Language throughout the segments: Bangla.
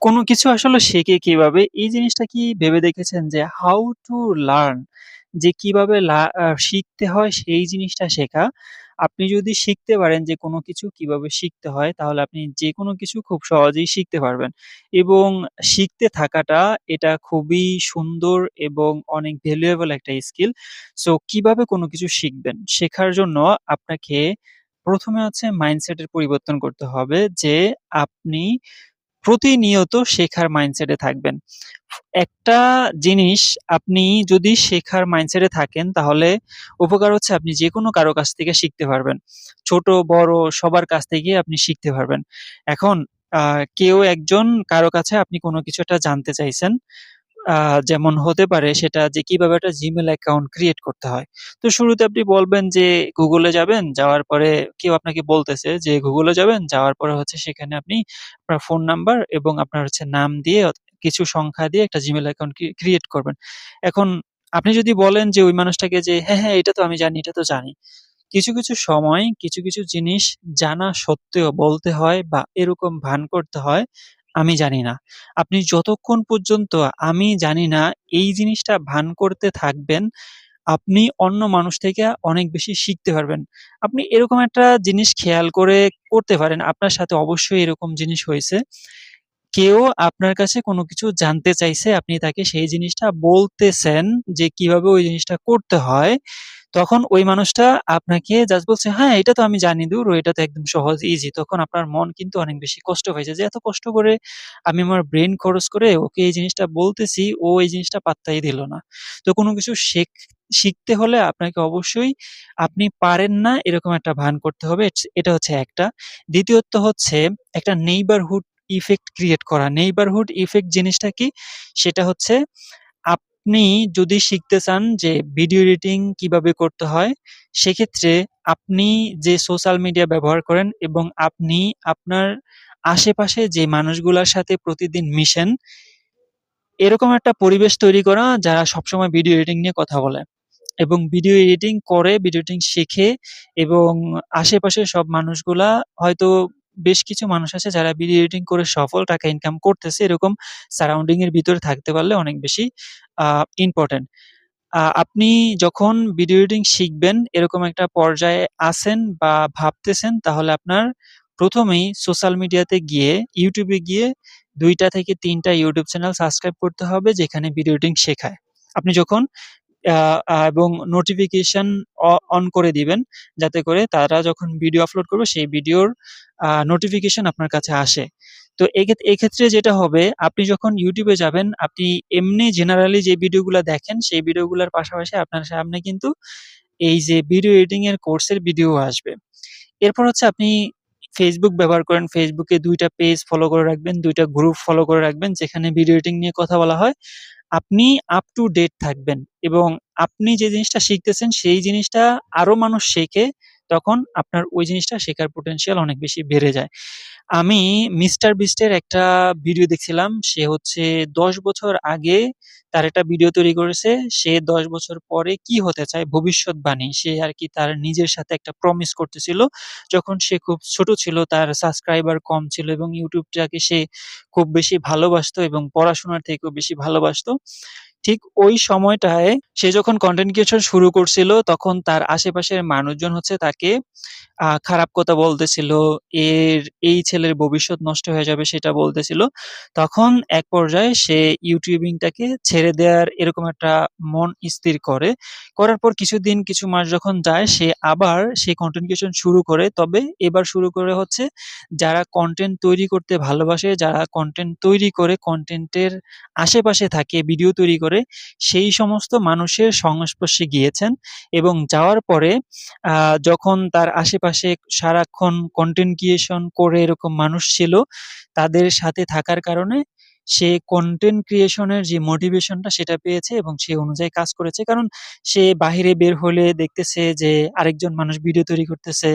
কোনো কিছু আসলে শেখে কিভাবে? এই জিনিসটা কি ভেবে দেখেছেন যে how to learn যে কিভাবে শিখতে হয় সেই জিনিসটা শেখা। আপনি যদি শিখতে পারেন যে কোনো কিছু কিভাবে শিখতে হয় তাহলে আপনি যেকোনো কিছু খুব সহজেই শিখতে পারবেন। এবং শিখতে থাকাটা এটা খুবই সুন্দর এবং অনেক ভ্যালুয়েবল একটা স্কিল। সো কিভাবে কোনো কিছু শিখবেন? শেখার জন্য আপনাকে ১ম এ হচ্ছে মাইন্ডসেট এর পরিবর্তন করতে হবে যে আপনি প্রতিনিয়ত শেখার মাইন্ডসেটে থাকবেন। একটা জিনিস আপনি যদি শেখার মাইন্ডসেটে থাকেন তাহলে উপকার হচ্ছে আপনি যেকোনো কারো কাছ থেকে শিখতে পারবেন। ছোট, বড় সবার কাছ থেকেই আপনি শিখতে পারবেন। এখন আ কেউ একজন কারো কাছে আপনি কোনো কিছু একটা জানতে চাইছেন। আ যেমন হতে পারে সেটা যে কিভাবে একটা Gmail অ্যাকাউন্ট ক্রিয়েট করতে হয়। তো শুরুতে আপনি বলবেন যে Google এ যাবেন, যাওয়ার পরে কেউ আপনাকে বলতেছে যে Google এ যাবেন, যাওয়ার পরে হচ্ছে সেখানে আপনি আপনার ফোন নাম্বার এবং আপনার হচ্ছে নাম দিয়ে কিছু সংখ্যা দিয়ে একটা Gmail অ্যাকাউন্ট ক্রিয়েট করবেন। এখন আপনি যদি বলেন যে ওই মানুষটাকে যে, "হ্যাঁ, হ্যাঁ, এটা তো আমি জানি, এটা তো জানি।" কিছু সময় কিছু জিনিস জানা সত্ত্বেও বলতে হয় বা এরকম ভান করতে হয়, "আমি জানি না।" আপনি যতক্ষণ পর্যন্ত "আমি জানি না" এই জিনিসটা ভান করতে থাকবেন, আপনি অন্য মানুষ থেকে অনেক বেশি শিখতে পারবেন। আপনি এরকম একটা জিনিস খেয়াল করে করতে পারেন, আপনার সাথে অবশ্যই এরকম জিনিস হয়েছে। কেউ আপনার কাছে কোনো কিছু জানতে চাইছে, আপনি তাকে সেই জিনিসটা বলতেছেন যে কিভাবে ওই জিনিসটা করতে হয়। তখন ওই মানুষটা আপনাকে জাস্ট বলছে, "হ্যাঁ, এটা তো আমি জানি ধুর এটা তো একদম সহজ, ইজি।" তখন আপনার মন কিন্তু অনেক বেশি কষ্ট হয়েছে যে এত কষ্ট করে আমি আমার ব্রেইন খরচ করে ওকে এই জিনিসটা বলতেছি, ও এই জিনিসটা পাত্তাই দিল না। তো কোনো কিছু শিখতে হলে আপনাকে অবশ্যই আপনি পারেন না এরকম একটা ভান করতে হবে। এটা হচ্ছে একটা। দ্বিতীয়ত হচ্ছে একটা নেইবারহুড ইফেক্ট ক্রিয়েট করা। নেইবারহুড ইফেক্ট জিনিসটা কি? সেটা হচ্ছে আপনি যদি শিখতে চান যে ভিডিও এডিটিং কিভাবে করতে হয়, সেক্ষেত্রে আপনি যে সোশ্যাল মিডিয়া ব্যবহার করেন এবং আপনি আপনার আশেপাশে যে মানুষগুলার সাথে প্রতিদিন মিশেন, এরকম একটা পরিবেশ তৈরি করা যারা সবসময় ভিডিও এডিটিং নিয়ে কথা বলে। এবং ভিডিও এডিটিং করে, ভিডিও এডিটিং শেখে এবং আশেপাশের সব মানুষগুলা হয়তো বেশ কিছু মানুষ আছে যারা ভিডিও এডিটিং করে সফল টাকা ইনকাম করতেছে। এরকম সারাউন্ডিং এর ভিতরে থাকতে পারলে অনেক বেশি আ ইম্পোর্টেন্ট। আপনি যখন ভিডিও এডিটিং শিখবেন এরকম একটা পর্যায়ে আছেন বা ভাবতেছেন তাহলে আপনার ১ম এই সোশ্যাল মিডিয়াতে গিয়ে YouTube এ গিয়ে ২ টা থেকে ৩ টা YouTube চ্যানেল সাবস্ক্রাইব করতে হবে যেখানে ভিডিও এডিটিং শেখায়। আপনি যখন আ আ এবং নোটিফিকেশন অন করে দিবেন। যাতে করে তারা যখন ভিডিও আপলোড করবে সেই ভিডিওর নোটিফিকেশন আপনার কাছে আসে। তো এক্ষেত্রে যেটা হবে আপনি যখন YouTube এ যাবেন, আপনি এমনি জেনারেলি যে ভিডিওগুলা দেখেন সেই ভিডিওগুলার পাশাপাশি আপনার সামনে কিন্তু এই যে ভিডিও এডিটিং এর কোর্সের ভিডিও আসবে। এরপর হচ্ছে আপনি Facebook ব্যবহার করেন। Facebook এ ২ টা পেজ ফলো করে রাখবেন, ২ টা গ্রুপ ফলো করে রাখবেন যেখানে ভিডিও এডিটিং নিয়ে কথা বলা হয়। আপনি আপ টু ডেট থাকবেন এবং আপনি যে জিনিসটা শিখতেছেন সেই জিনিসটা আরো মানুষ শেখে, তখন আপনার ওই জিনিসটা শেখার potential অনেক বেশি বেড়ে যায়। আমি মিস্টার বিস্টের একটা ভিডিও দেখছিলাম। সে হচ্ছে ১০ বছর আগে তার একটা ভিডিও তৈরি করেছে। সে ১০ বছর পরে কি হতে চায় ভবিষ্যৎবাণী। সে আরকি তার নিজের সাথে একটা প্রমিস করতেছিল। যখন সে খুব ছোট ছিল, তার সাবস্ক্রাইবার কম ছিল এবং ইউটিউবটাকে সে খুব বেশি ভালোবাসতো এবং পড়াশোনার থেকেও বেশি ভালোবাসতো। ঠিক ওই সময়টায় সে যখন কনটেন্ট ক্রিয়েশন শুরু করছিল, তখন তার আশেপাশের মানুষজন হচ্ছে তাকে খারাপ কথা বলতেছিল। এর এই ছেলের ভবিষ্যৎ নষ্ট হয়ে যাবে সেটা বলতেছিল। তখন এক পর্যায়ে সে ইউটিউবিংটাকে ছেড়ে দেওয়ার এরকম একটা মন স্থির করে। করার পর কিছুদিন কিছু মাস যখন যায় সে আবার সেই কনটেন্ট ক্রিয়েশন শুরু করে। তবে এবার শুরু করে হচ্ছে যারা কনটেন্ট তৈরি করতে ভালোবাসে, যারা কনটেন্ট তৈরি করে কনটেন্টের আশেপাশে থাকে, ভিডিও তৈরি করে, সেই সমস্ত মানুষের সংস্পর্শে গিয়েছেন এবং যাওয়ার পরে আ যখন তার আশেপাশে সারাক্ষণ কনটেন্ট ক্রিয়েশন করে এরকম মানুষ ছিল, তাদের সাথে থাকার কারণে সে কনটেন্ট ক্রিয়েশন এর যে মোটিভেশনটা সেটা পেয়েছে এবং সে অনুযায়ী কাজ করেছে। কারণ সে বাহিরে বের হলে দেখতেছে যে আরেকজন মানুষ ভিডিও তৈরি করতেছে।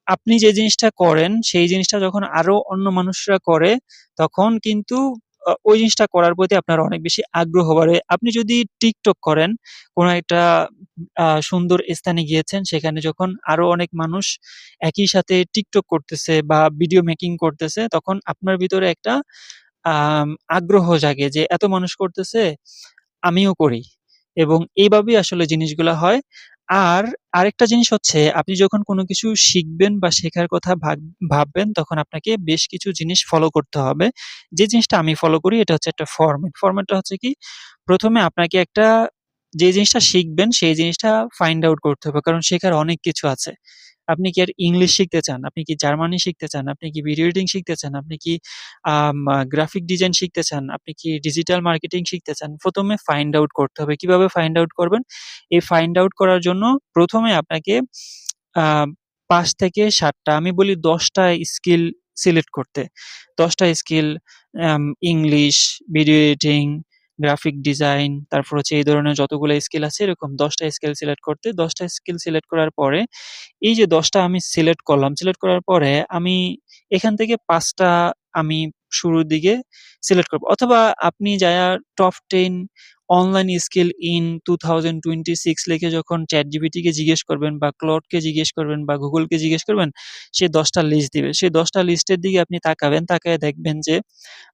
আপনি যে জিনিসটা করেন, সেই জিনিসটা যখন আরো অন্য মানুষরা করে, তখন কিন্তু ওই জিনিসটা করার প্রতি আপনার অনেক বেশি আগ্রহ বাড়ে। আপনি যদি TikTok করেন, কোন একটা সুন্দর স্থানে গিয়েছেন, সেখানে যখন আরো অনেক মানুষ একই সাথে TikTok করতেছে বা ভিডিও মেকিং করতেছে, তখন আপনার ভিতরে একটা আম আগ্রহ জাগে যে এত মানুষ করতেছে, আমিও করি। এবং এইভাবেই আসলে জিনিসগুলা হয়। আর আরেকটা জিনিস হচ্ছে আপনি যখন কোনো কিছু শিখবেন বা শেখার কথা ভাববেন তখন আপনাকে বেশ কিছু জিনিস ফলো করতে হবে। যে জিনিসটা আমি ফলো করি এটা হচ্ছে একটা ফরম্যাট। ফরম্যাটটা হচ্ছে কি? ১ম এ আপনাকে একটা যে জিনিসটা শিখবেন সেই জিনিসটা ফাইন্ড আউট করতে হবে। কারণ শেখার অনেক কিছু আছে। আপনি কি আর ইংলিশ শিখতে চান? আপনি কি জার্মানি শিখতে চান? আপনি কি ভিডিও এডিটিং শিখতে চান? আপনি কি গ্রাফিক ডিজাইন শিখতে চান? আপনি কি ডিজিটাল মার্কেটিং শিখতে চান? ১ম এ ফাইন্ড আউট করতে হবে। কিভাবে ফাইন্ড আউট করবেন? এই ফাইন্ড আউট করার জন্য ১ম এ আপনাকে আ ৫ থেকে ৭ টা আমি বলি ১০ টা স্কিল সিলেক্ট করতে। ১০ টা skill English, video editing, graphic design, তারপর হচ্ছে এই ধরনের যতগুলো স্কিল আছে এরকম ১০ টা স্কিল সিলেক্ট করতে। ১০ টা স্কিল সিলেক্ট করার পরে এই যে ১০ টা আমি সিলেক্ট করলাম, সিলেক্ট করার পরে আমি এখান থেকে ৫ টা আমি শুরুর দিকে সিলেক্ট করব। অথবা আপনি যায়া টপ 10 অনলাইন স্কিল ইন 2026 লিখে যখন ChatGPT কে জিজ্ঞেস করবেন বা Claude কে জিজ্ঞেস করবেন বা Google কে জিজ্ঞেস করবেন, সে ১০ টা লিস্ট দিবে। সেই ১০ টা লিস্টের দিকে আপনি তাকাবেন, তাকায়ে দেখবেন যে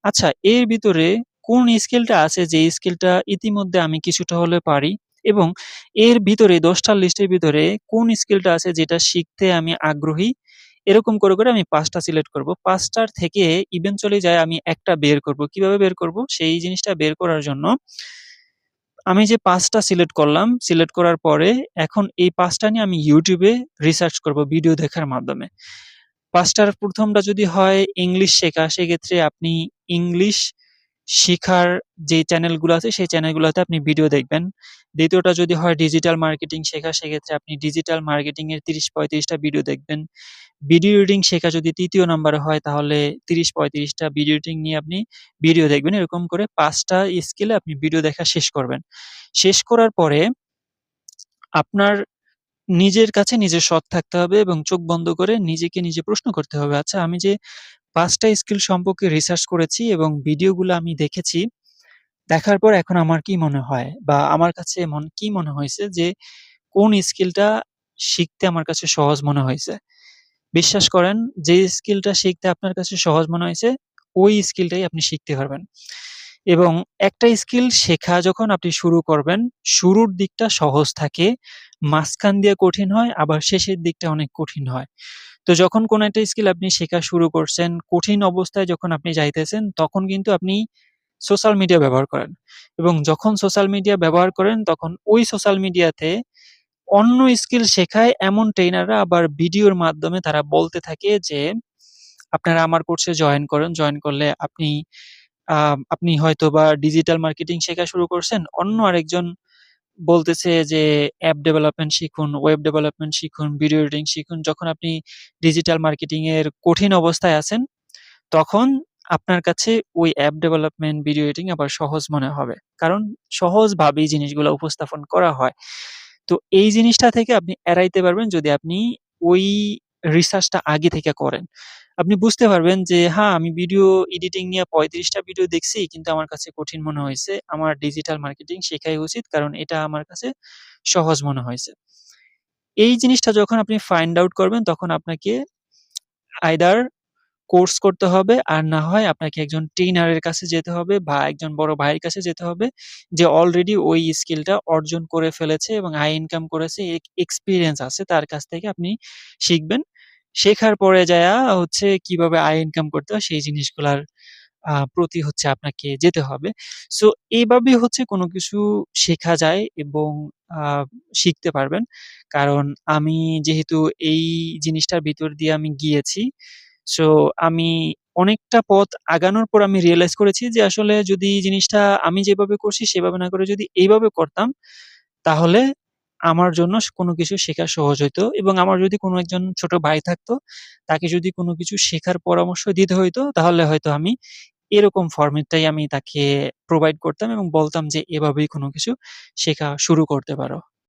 আচ্ছা এর ভিতরে কোন স্কিলটা আছে যে স্কিলটা ইতিমধ্যে আমি কিছুটা হলেও পারি এবং এর ভিতরে ১০ টার লিস্টের ভিতরে কোন স্কিলটা আছে যেটা শিখতে আমি আগ্রহী। এরকম করে আমি ৫ টা সিলেক্ট করব। ৫ টার থেকে ইভেনচুয়ালি যায়া আমি একটা বের করব। কিভাবে বের করব? সেই জিনিসটা বের করার জন্য আমি যে ৫ টা সিলেক্ট করলাম, সিলেক্ট করার পরে এখন এই ৫ টা নিয়ে আমি YouTube এ রিসার্চ করব ভিডিও দেখার মাধ্যমে। ৫ টার ১ম টা যদি হয় ইংলিশ শেখা, সেক্ষেত্রে আপনি ইংলিশ শিখার যে চ্যানেলগুলো আছে, সেই চ্যানেলগুলোতে আপনি ভিডিও দেখবেন। ২য় টা যদি হয় ডিজিটাল মার্কেটিং শেখা, সেক্ষেত্রে আপনি ডিজিটাল মার্কেটিং এর ৩০-৩৫ টা ভিডিও দেখবেন। ভিডিও এডিটিং শেখা যদি ৩য় নাম্বারে হয়, তাহলে ৩০-৩৫ টা ভিডিও এডিটিং নিয়ে আপনি ভিডিও দেখবেন। এরকম করে ৫ টা স্কিলে আপনি ভিডিও দেখা শেষ করবেন। শেষ করার পরে আপনার নিজের কাছে নিজের সৎ থাকতে হবে এবং চোখ বন্ধ করে নিজেকে নিজে প্রশ্ন করতে হবে, আচ্ছা আমি যে ৫ টা স্কিল সম্পর্কে রিসার্চ করেছি এবং ভিডিওগুলো আমি দেখেছি, দেখার পর এখন আমার কি মনে হয় বা আমার কাছে কি মনে হয়েছে যে কোন স্কিলটা শিখতে আমার কাছে সহজ মনে হয়েছে। বিশ্বাস করেন যে স্কিলটা শিখতে আপনার কাছে সহজ মনে হয়েছে, ওই স্কিলটাই আপনি শিখতে পারবেন। এবং একটা স্কিল শেখা যখন আপনি শুরু করবেন, শুরুর দিকটা সহজ থাকে, মাঝখান দিয়ে কঠিন হয়, আবার শেষের দিকটা অনেক কঠিন হয়। তো যখন কোনো একটা স্কিল আপনি শেখা শুরু করছেন, কঠিন অবস্থায় যখন আপনি যাইতেছেন, তখন কিন্তু আপনি সোশ্যাল মিডিয়া ব্যবহার করেন। এবং যখন সোশ্যাল মিডিয়া ব্যবহার করেন, তখন ওই সোশ্যাল মিডিয়াতে অন্য স্কিল শেখায় এমন ট্রেইনাররা আবার ভিডিওর মাধ্যমে তারা বলতে থাকে যে, "আপনারা আমার কোর্সে জয়েন করেন। জয়েন করলে আ আপনি হয়তোবা ডিজিটাল মার্কেটিং শেখা শুরু করছেন। অন্য আরেকজন বলতেছে যে অ্যাপ ডেভেলপমেন্ট শিখুন, ওয়েব ডেভেলপমেন্ট শিখুন, ভিডিও এডিটিং শিখুন।" যখন আপনি ডিজিটাল মার্কেটিং এর কঠিন অবস্থায় আছেন, তখন আপনার কাছে ওই অ্যাপ ডেভেলপমেন্ট, ভিডিও এডিটিং আবার সহজ মনে হবে। কারণ সহজভাবেই জিনিসগুলা উপস্থাপন করা হয়। তো এই জিনিসটা থেকে আপনি এড়াইতে পারবেন যদি আপনি ওই রিসার্চটা আগে থেকে করেন। আপনি বুঝতে পারবেন যে, হ্যাঁ, আমি ভিডিও এডিটিং নিয়ে ৩৫ টা ভিডিও দেখছি কিন্তু আমার কাছে কঠিন মনে হয়েছে। আমার ডিজিটাল মার্কেটিং শেখাই উচিত কারণ এটা আমার কাছে সহজ মনে হয়েছে। এই জিনিসটা যখন আপনি ফাইন্ড আউট করবেন তখন আপনাকে আইদার কোর্স করতে হবে আর না হয় আপনাকে একজন ট্রেইনারের কাছে যেতে হবে বা একজন বড় ভাইয়ের কাছে যেতে হবে যে অলরেডি ওই স্কিলটা অর্জন করে ফেলেছে এবং আয় ইনকাম করেছে, এক্সপেরিয়েন্স আছে তার কাছ থেকে আপনি শিখবেন। শেখার পরে যায়া হচ্ছে কিভাবে আয় ইনকাম করতে হয় সেই জিনিসগুলার প্রতি হচ্ছে আপনাকে যেতে হবে। সো এইভাবেই হচ্ছে কোনো কিছু শেখা যায় এবং আ শিখতে পারবেন। কারণ আমি যেহেতু এই জিনিসটার ভিতর দিয়ে আমি গিয়েছি, সো আমি অনেকটা পথ আগানোর পর আমি রিয়ালাইজ করেছি যে আসলে যদি জিনিসটা আমি যেভাবে করছি সেভাবে না করে যদি এইভাবে করতাম, তাহলে আমার জন্য কোনো কিছু শেখা সহজ হইতো এবং আমার যদি কোনো একজন ছোট ভাই থাকতো, তাকে যদি কোনো কিছু শেখার পরামর্শ দিতে হইতো, তাহলে হয়তো আমি এরকম ফরমেটটাই আমি তাকে প্রোভাইড করতাম এবং বলতাম যে, "এভাবেই কোনো কিছু শেখা শুরু করতে পারো।"